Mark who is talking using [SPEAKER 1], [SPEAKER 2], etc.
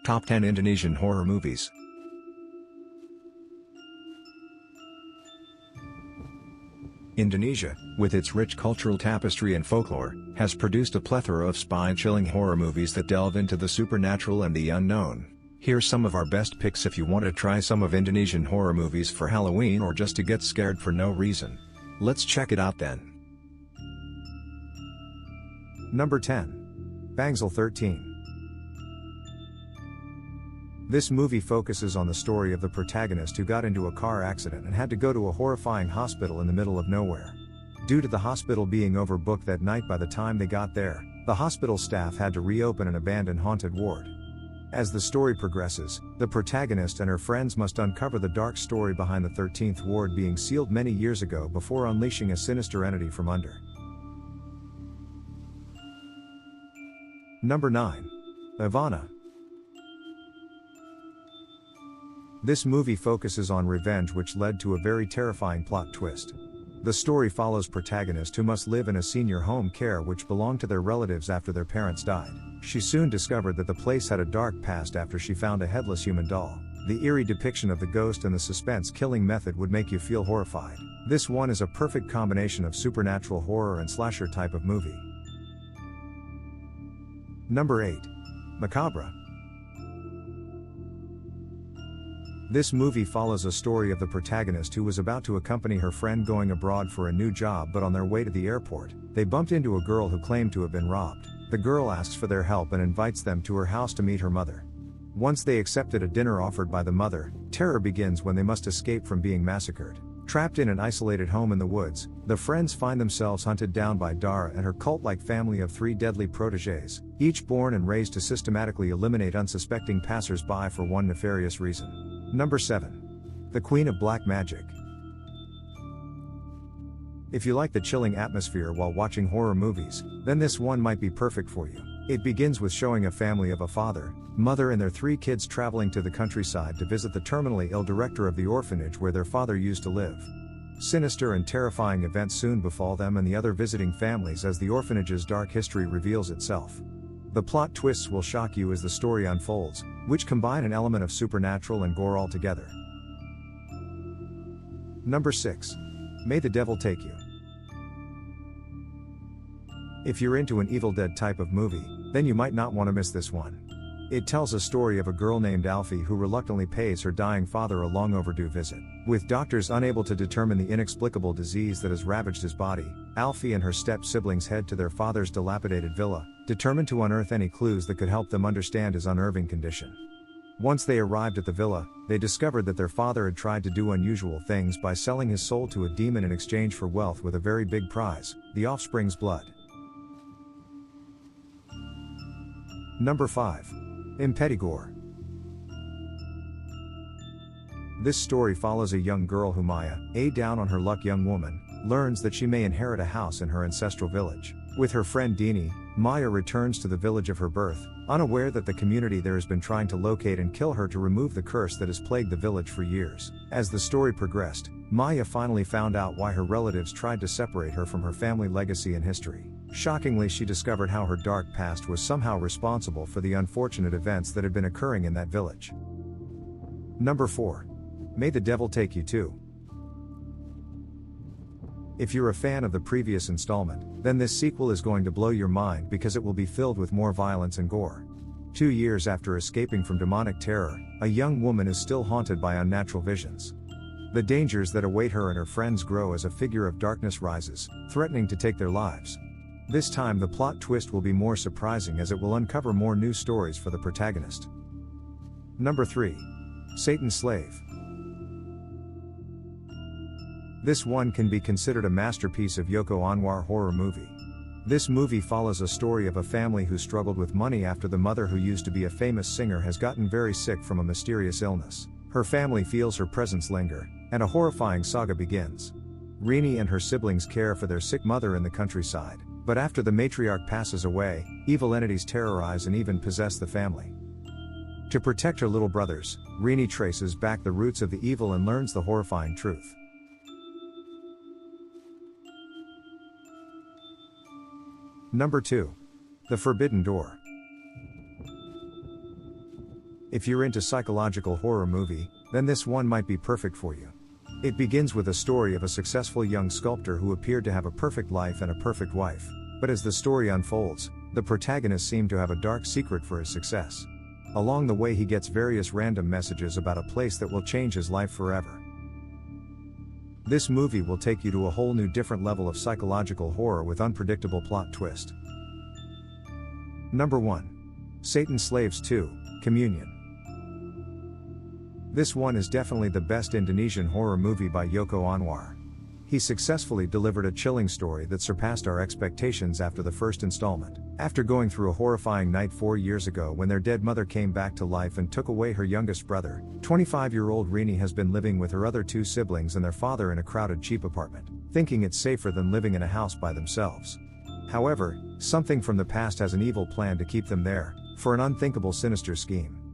[SPEAKER 1] Top 10 Indonesian Horror Movies. Indonesia, with its rich cultural tapestry and folklore, has produced a plethora of spine-chilling horror movies that delve into the supernatural and the unknown. Here's some of our best picks if you want to try some of Indonesian horror movies for Halloween or just to get scared for no reason. Let's check it out then.
[SPEAKER 2] Number 10. Bangel 13. This movie focuses on the story of the protagonist who got into a car accident and had to go to a horrifying hospital in the middle of nowhere. Due to the hospital being overbooked that night, by the time they got there, the hospital staff had to reopen an abandoned haunted ward. As the story progresses, the protagonist and her friends must uncover the dark story behind the 13th ward being sealed many years ago before unleashing a sinister entity from under. Number 9. Iana. This movie focuses on revenge, which led to a very terrifying plot twist. The story follows protagonist who must live in a senior home care which belonged to their relatives after their parents died. She soon discovered that the place had a dark past after she found a headless human doll. The eerie depiction of the ghost and the suspense killing method would make you feel horrified. This one is a perfect combination of supernatural horror and slasher type of movie. Number 8. Macabra. This movie follows a story of the protagonist who was about to accompany her friend going abroad for a new job, but on their way to the airport, they bumped into a girl who claimed to have been robbed. The girl asks for their help and invites them to her house to meet her mother. Once they accepted a dinner offered by the mother, terror begins when they must escape from being massacred. Trapped in an isolated home in the woods, the friends find themselves hunted down by Dara and her cult-like family of 3 deadly protégés, each born and raised to systematically eliminate unsuspecting passers-by for one nefarious reason. Number 7. The Queen of Black Magic. If you like the chilling atmosphere while watching horror movies, then this one might be perfect for you. It begins with showing a family of a father, mother and their 3 kids traveling to the countryside to visit the terminally ill director of the orphanage where their father used to live. Sinister and terrifying events soon befall them and the other visiting families as the orphanage's dark history reveals itself. The plot twists will shock you as the story unfolds, which combine an element of supernatural and gore altogether. Number 6. May the Devil Take You. If you're into an Evil Dead type of movie, then you might not want to miss this one. It tells a story of a girl named Alfie who reluctantly pays her dying father a long overdue visit. With doctors unable to determine the inexplicable disease that has ravaged his body, Alfie and her step-siblings head to their father's dilapidated villa, determined to unearth any clues that could help them understand his unnerving condition. Once they arrived at the villa, they discovered that their father had tried to do unusual things by selling his soul to a demon in exchange for wealth with a very big prize, the offspring's blood. Number 5. Impetigore. This story follows a young girl who Maya, a down on her luck young woman, learns that she may inherit a house in her ancestral village. With her friend Dini, Maya returns to the village of her birth, unaware that the community there has been trying to locate and kill her to remove the curse that has plagued the village for years. As the story progressed, Maya finally found out why her relatives tried to separate her from her family legacy and history. Shockingly, she discovered how her dark past was somehow responsible for the unfortunate events that had been occurring in that village. Number 4. May the Devil Take You Too. If you're a fan of the previous installment, then this sequel is going to blow your mind because it will be filled with more violence and gore. 2 years after escaping from demonic terror, a young woman is still haunted by unnatural visions. The dangers that await her and her friends grow as a figure of darkness rises, threatening to take their lives. This time the plot twist will be more surprising as it will uncover more new stories for the protagonist. Number 3. Satan's Slave. This one can be considered a masterpiece of Yoko Anwar horror movie. This movie follows a story of a family who struggled with money after the mother, who used to be a famous singer, has gotten very sick from a mysterious illness. Her family feels her presence linger, and a horrifying saga begins. Rini and her siblings care for their sick mother in the countryside, but after the matriarch passes away, evil entities terrorize and even possess the family. To protect her little brothers, Rini traces back the roots of the evil and learns the horrifying truth. Number 2. The Forbidden Door. If you're into psychological horror movie, then this one might be perfect for you. It begins with a story of a successful young sculptor who appeared to have a perfect life and a perfect wife. But as the story unfolds, the protagonist seemed to have a dark secret for his success. Along the way he gets various random messages about a place that will change his life forever. This movie will take you to a whole new different level of psychological horror with unpredictable plot twist. Number 1. Satan's Slaves 2, Communion. This one is definitely the best Indonesian horror movie by Joko Anwar. He successfully delivered a chilling story that surpassed our expectations after the first installment. After going through a horrifying night 4 years ago when their dead mother came back to life and took away her youngest brother, 25-year-old Rini has been living with her other 2 siblings and their father in a crowded cheap apartment, thinking it's safer than living in a house by themselves. However, something from the past has an evil plan to keep them there, for an unthinkable sinister scheme.